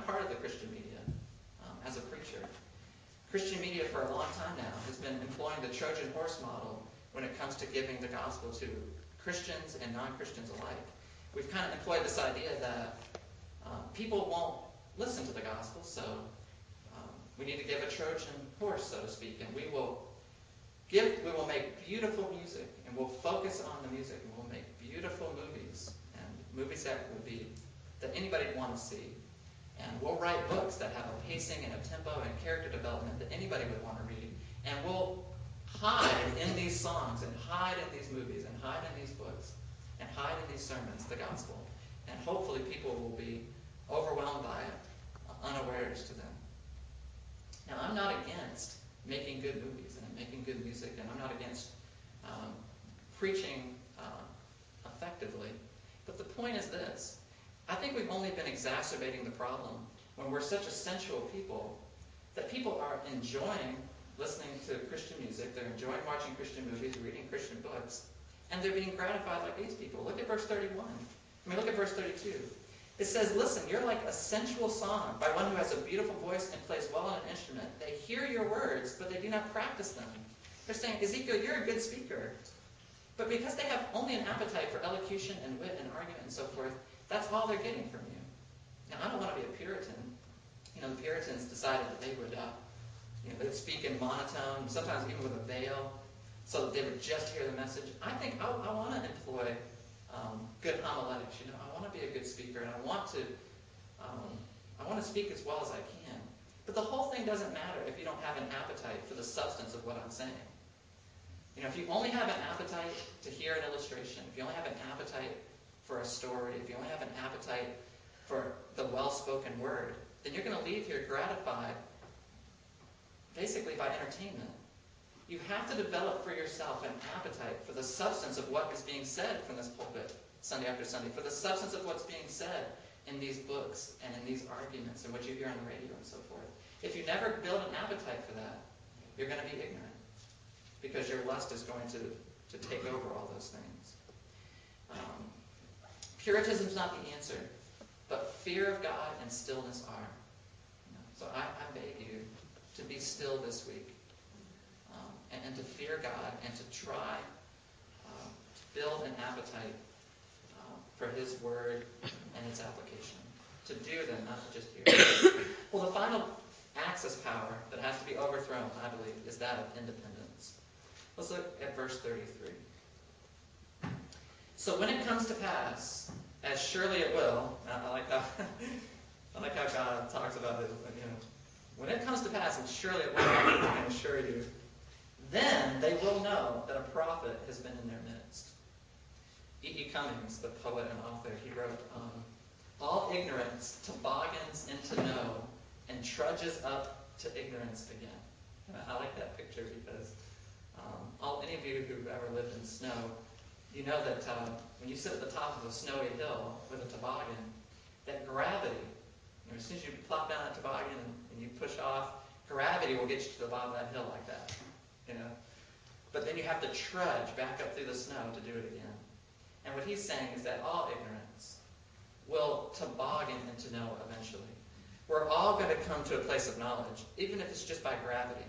part of the Christian media as a preacher. Christian media for a long time now has been employing the Trojan horse model when it comes to giving the gospel to Christians and non-Christians alike. We've kind of employed this idea that people won't listen to the gospel, so we need to give a Trojan horse, so to speak, and we will make beautiful music, and we'll focus on the music, and we'll make beautiful movies, and movies that anybody would want to see. And we'll write books that have a pacing and a tempo and character development that anybody would want to read. And we'll hide in these songs and hide in these movies and hide in these books and hide in these sermons the gospel. And hopefully people will be overwhelmed by it, unawares to them. Now, I'm not against making good movies and making good music, and I'm not against preaching effectively. But the point is this. I think we've only been exacerbating the problem when we're such a sensual people that people are enjoying listening to Christian music, they're enjoying watching Christian movies, reading Christian books, and they're being gratified like these people. Look at verse 31. Look at verse 32. It says, listen, you're like a sensual song by one who has a beautiful voice and plays well on an instrument. They hear your words, but they do not practice them. They're saying, Ezekiel, you're a good speaker. But because they have only an appetite for elocution and wit and argument and so forth, that's all they're getting from you. Now, I don't want to be a Puritan. The Puritans decided that they would they'd speak in monotone, sometimes even with a veil, so that they would just hear the message. I think I want to employ good homiletics. I want to be a good speaker, and I want to speak as well as I can. But the whole thing doesn't matter if you don't have an appetite for the substance of what I'm saying. If you only have an appetite to hear an illustration, if you only have an appetite for a story, if you only have an appetite for the well-spoken word, then you're going to leave here gratified basically by entertainment. You have to develop for yourself an appetite for the substance of what is being said from this pulpit Sunday after Sunday, for the substance of what's being said in these books and in these arguments and what you hear on the radio and so forth. If you never build an appetite for that, you're going to be ignorant because your lust is going to take over all those things. Puritanism is not the answer, but fear of God and stillness are. So I beg you to be still this week and to fear God and to try to build an appetite for His Word and its application. To do them, not to just hear them. Well, the final axis power that has to be overthrown, I believe, is that of independence. Let's look at verse 33. So when it comes to pass, as surely it will, I like how God talks about it. When it comes to pass, and surely it will, I can assure you, then they will know that a prophet has been in their midst. E.E. Cummings, the poet and author, he wrote, all ignorance toboggans into know and trudges up to ignorance again. And I like that picture because any of you who've ever lived in snow, you know that when you sit at the top of a snowy hill with a toboggan, that gravity, as soon as you plop down that toboggan and you push off, gravity will get you to the bottom of that hill like that. But then you have to trudge back up through the snow to do it again. And what he's saying is that all ignorance will toboggan into know eventually. We're all going to come to a place of knowledge, even if it's just by gravity.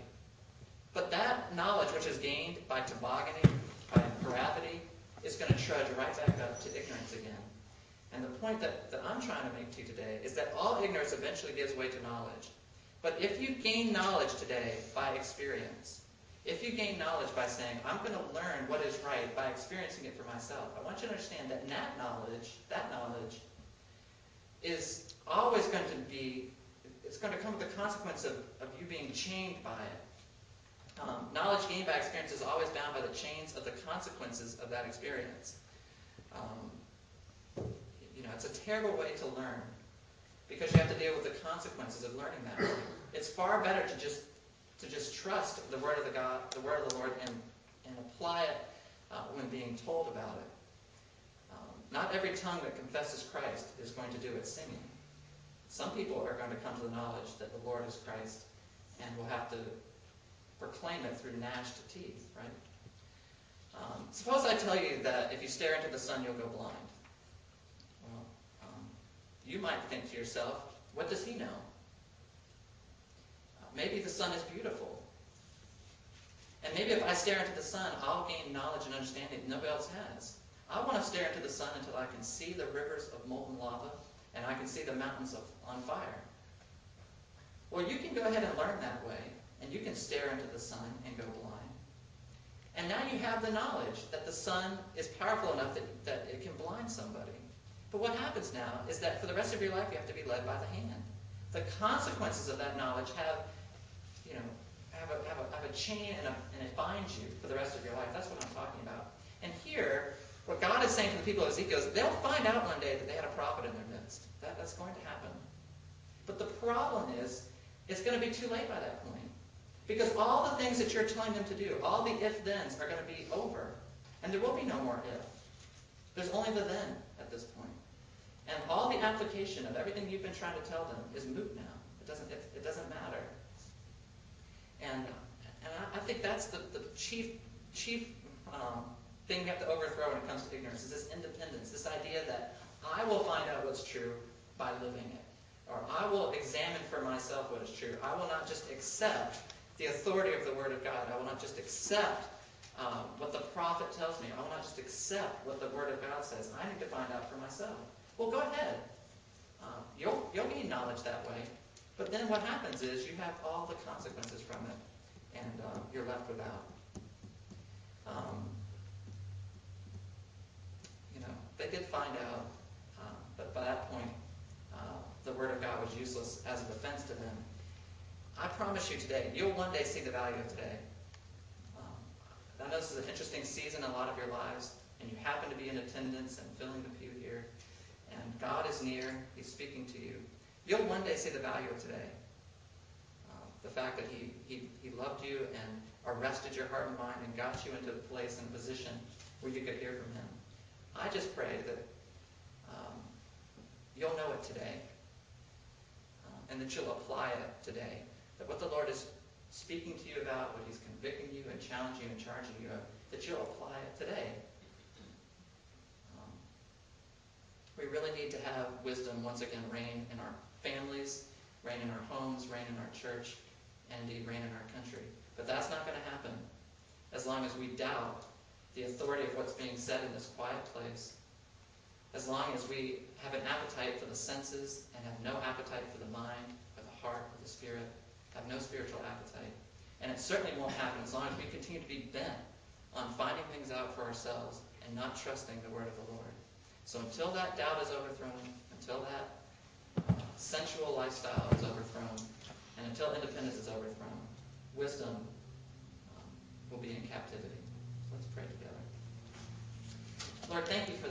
But that knowledge which is gained by tobogganing, by gravity, is going to trudge right back up to ignorance again. And the point that I'm trying to make to you today is that all ignorance eventually gives way to knowledge. But if you gain knowledge today by experience, if you gain knowledge by saying, I'm going to learn what is right by experiencing it for myself, I want you to understand that that knowledge is always going to be, it's going to come with the consequence of you being chained by it. Knowledge gained by experience is always bound by the chains of the consequences of that experience. It's a terrible way to learn because you have to deal with the consequences of learning that way. It's far better to just trust the word of the word of the Lord, and apply it when being told about it. Not every tongue that confesses Christ is going to do it singing. Some people are going to come to the knowledge that the Lord is Christ and will have to proclaim it through gnashed teeth, right? Suppose I tell you that if you stare into the sun, you'll go blind. Well, you might think to yourself, What does he know? Maybe the sun is beautiful. And maybe if I stare into the sun, I'll gain knowledge and understanding that nobody else has. I want to stare into the sun until I can see the rivers of molten lava and I can see the mountains on fire. Well, you can go ahead and learn that way, and you can stare into the sun and go blind. And now you have the knowledge that the sun is powerful enough that it can blind somebody. But what happens now is that for the rest of your life, you have to be led by the hand. The consequences of that knowledge have a chain and it binds you for the rest of your life. That's what I'm talking about. And here, what God is saying to the people of Ezekiel is they'll find out one day that they had a prophet in their midst. That's going to happen. But the problem is, it's going to be too late by that point. Because all the things that you're telling them to do, all the if-thens are going to be over. And there will be no more if. There's only the then at this point. And all the application of everything you've been trying to tell them is moot now. It doesn't matter. And I think that's the chief thing we have to overthrow when it comes to ignorance, is this independence, this idea that I will find out what's true by living it. Or I will examine for myself what is true. I will not just accept the authority of the Word of God. I will not just accept what the prophet tells me. I will not just accept what the Word of God says. I need to find out for myself. Well, go ahead. You'll gain knowledge that way. But then what happens is you have all the consequences from it, and you're left without. They did find out, but by that point, the Word of God was useless as a defense to them. I promise you today, you'll one day see the value of today. I know this is an interesting season in a lot of your lives, and you happen to be in attendance and filling the pew here, and God is near. He's speaking to you. You'll one day see the value of today. The fact that he loved you and arrested your heart and mind and got you into a place and a position where you could hear from him. I just pray that you'll know it today, and that you'll apply it today. That what the Lord is speaking to you about, what he's convicting you and challenging you and charging you of, that you'll apply it today. We really need to have wisdom once again reign in our families, reign in our homes, reign in our church, and indeed reign in our country. But that's not going to happen as long as we doubt the authority of what's being said in this quiet place, as long as we have an appetite for the senses and have no appetite for the mind, or the heart, or the spirit, have no spiritual appetite. And it certainly won't happen as long as we continue to be bent on finding things out for ourselves and not trusting the word of the Lord. So until that doubt is overthrown, until that sensual lifestyle is overthrown, and until independence is overthrown, wisdom will be in captivity. So let's pray together. Lord, thank you for